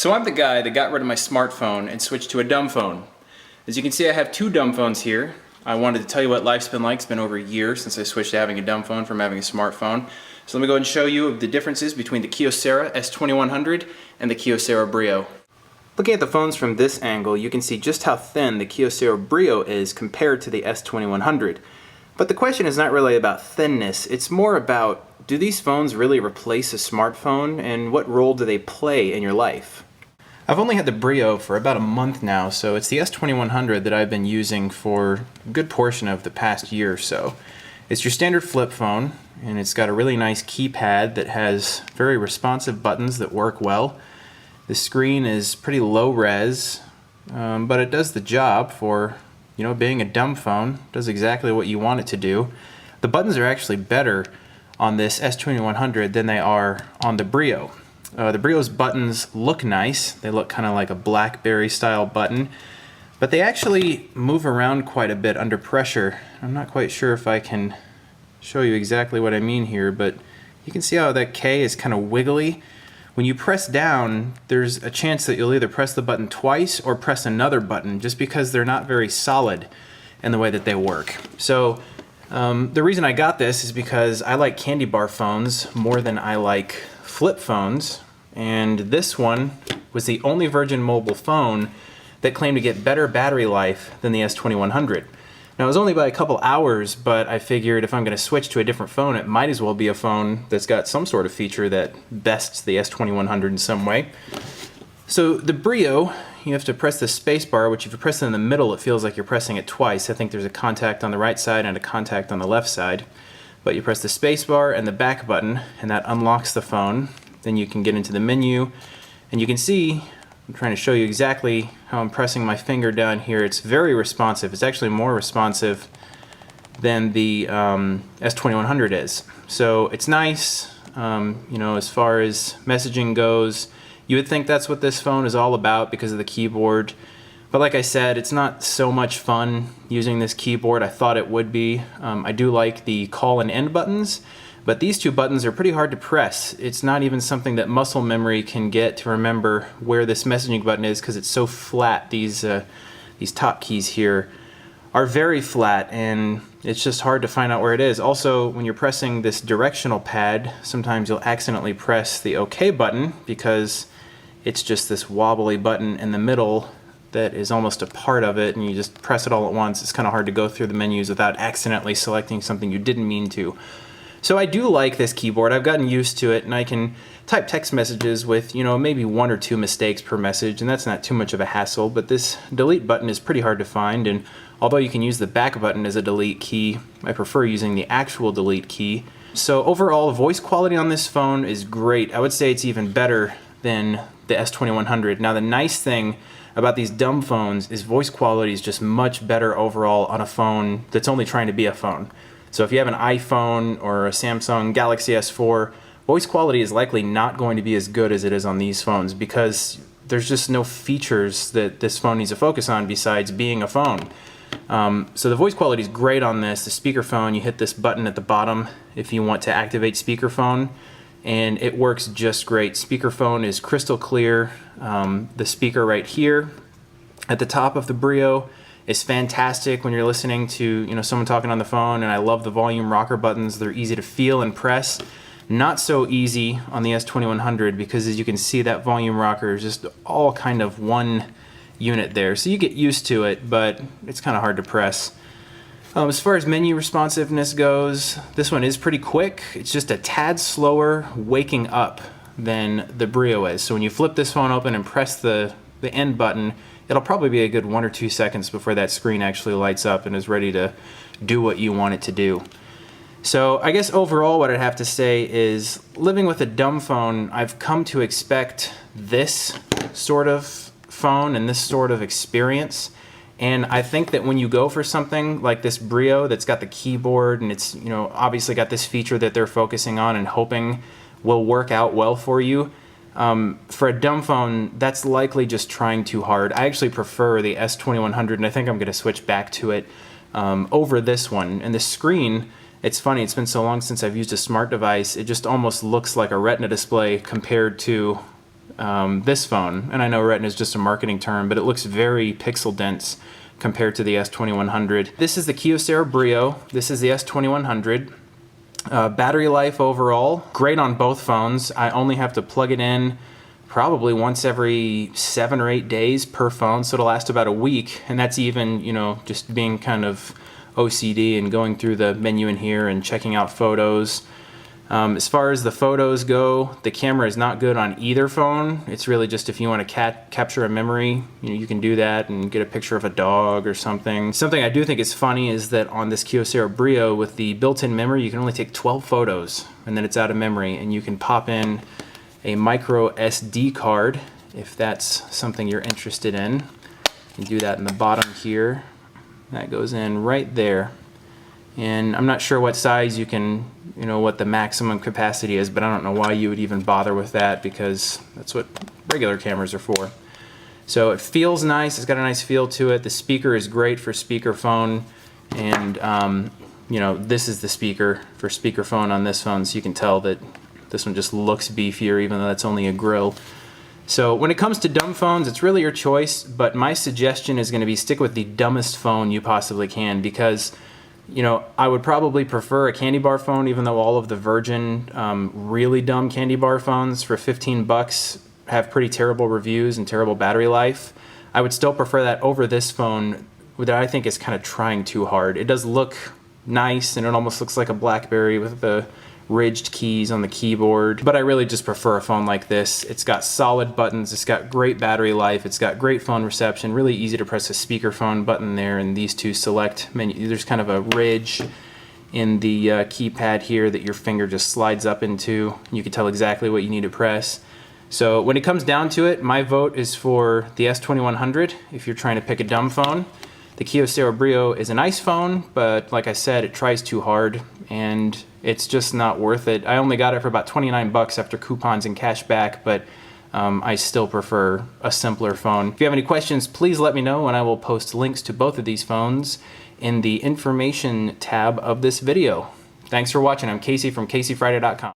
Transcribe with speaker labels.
Speaker 1: So I'm the guy that got rid of my smartphone and switched to a dumb phone. As you can see, I have two dumb phones here. I wanted to tell you what life's been like. It's been over a year since I switched to having a dumb phone from having a smartphone. So let me go ahead and show you the differences between the Kyocera S2100 and the Kyocera Brio. Looking at the phones from this angle, you can see just how thin the Kyocera Brio is compared to the S2100. But the question is not really about thinness, it's more about, do these phones really replace a smartphone, and what role do they play in your life? I've only had the Brio for about a month now, so it's the S2100 that I've been using for a good portion of the past year or so. It's your standard flip phone, and it's got a really nice keypad that has very responsive buttons that work well. The screen is pretty low res, but it does the job for, being a dumb phone. It does exactly what you want it to do. The buttons are actually better on this S2100 than they are on the Brio. The Brio's buttons look nice. They look kind of like a BlackBerry style button, but they actually move around quite a bit under pressure. I'm not quite sure if I can show you exactly what I mean here, but you can see how that K is kind of wiggly. When you press down, there's a chance that you'll either press the button twice or press another button, just because they're not very solid in the way that they work. So the reason I got this is because I like candy bar phones more than I like flip phones, and this one was the only Virgin Mobile phone that claimed to get better battery life than the S2100. Now, it was only by a couple hours, but I figured if I'm going to switch to a different phone, it might as well be a phone that's got some sort of feature that bests the S2100 in some way. So the Brio, you have to press the space bar, which if you press it in the middle, it feels like you're pressing it twice. I think there's a contact on the right side and a contact on the left side. But you press the space bar and the back button, and that unlocks the phone. Then you can get into the menu, and you can see, I'm trying to show you exactly how I'm pressing my finger down here. It's very responsive. It's actually more responsive than the S2100 is. So it's nice, as far as messaging goes. You would think that's what this phone is all about because of the keyboard. But like I said, it's not so much fun using this keyboard. I thought it would be. I do like the call and end buttons, but these two buttons are pretty hard to press. It's not even something that muscle memory can get to remember where this messaging button is because it's so flat. These top keys here are very flat, and it's just hard to find out where it is. Also, when you're pressing this directional pad, sometimes you'll accidentally press the OK button because it's just this wobbly button in the middle that is almost a part of it, and you just press it all at once. It's kind of hard to go through the menus without accidentally selecting something you didn't mean to. So I do like this keyboard. I've gotten used to it, and I can type text messages with, maybe one or two mistakes per message, and that's not too much of a hassle, but this delete button is pretty hard to find, and although you can use the back button as a delete key, I prefer using the actual delete key. So overall, voice quality on this phone is great. I would say it's even better than the S2100. Now, the nice thing about these dumb phones is voice quality is just much better overall on a phone that's only trying to be a phone. So if you have an iPhone or a Samsung Galaxy S4, voice quality is likely not going to be as good as it is on these phones because there's just no features that this phone needs to focus on besides being a phone. So the voice quality is great on this. The speakerphone, you hit this button at the bottom if you want to activate speakerphone, and it works just great. Speakerphone is crystal clear. The speaker right here at the top of the Brio is fantastic when you're listening to someone talking on the phone, and I love the volume rocker buttons. They're easy to feel and press. Not so easy on the S2100 because, as you can see, that volume rocker is just all kind of one unit there. So you get used to it, but it's kind of hard to press. As far as menu responsiveness goes, this one is pretty quick. It's just a tad slower waking up than the Brio is. So when you flip this phone open and press the end button, it'll probably be a good 1 or 2 seconds before that screen actually lights up and is ready to do what you want it to do. So I guess overall what I'd have to say is, living with a dumb phone, I've come to expect this sort of phone and this sort of experience. And I think that when you go for something like this Brio that's got the keyboard and it's obviously got this feature that they're focusing on and hoping will work out well for you, for a dumb phone, that's likely just trying too hard. I actually prefer the S2100, and I think I'm going to switch back to it over this one. And the screen, it's funny, it's been so long since I've used a smart device, it just almost looks like a Retina display compared to this phone. And I know Retina is just a marketing term, but it looks very pixel dense compared to the S2100. This is the Kyocera Brio. This is the S2100. Battery life overall, great on both phones. I only have to plug it in probably once every 7 or 8 days per phone, so it'll last about a week, and that's even, you know, just being kind of OCD and going through the menu in here and checking out photos. As far as the photos go, the camera is not good on either phone. It's really just if you want to capture a memory, you can do that and get a picture of a dog or something. Something I do think is funny is that on this Kyocera Brio with the built-in memory, you can only take 12 photos and then it's out of memory, and you can pop in a micro SD card if that's something you're interested in. You can do that in the bottom here. That goes in right there. And I'm not sure what size you can, what the maximum capacity is, but I don't know why you would even bother with that, because that's what regular cameras are for. So it feels nice, it's got a nice feel to it. The speaker is great for speakerphone, and this is the speaker for speakerphone on this phone, so you can tell that this one just looks beefier even though that's only a grill. So when it comes to dumb phones, it's really your choice, but my suggestion is going to be stick with the dumbest phone you possibly can, because I would probably prefer a candy bar phone, even though all of the Virgin really dumb candy bar phones for 15 bucks have pretty terrible reviews and terrible battery life. I would still prefer that over this phone that I think is kind of trying too hard. It does look nice, and it almost looks like a BlackBerry with the ridged keys on the keyboard, but I really just prefer a phone like this. It's got solid buttons, it's got great battery life, it's got great phone reception, really easy to press a speakerphone button there, and these two select menu. There's kind of a ridge in the keypad here that your finger just slides up into. You can tell exactly what you need to press. So when it comes down to it, my vote is for the S2100 if you're trying to pick a dumb phone. The Kyocera Brio is a nice phone, but like I said, it tries too hard, and it's just not worth it. I only got it for about 29 bucks after coupons and cash back, but I still prefer a simpler phone. If you have any questions, please let me know, and I will post links to both of these phones in the information tab of this video. Thanks for watching. I'm Casey from CaseyFriday.com.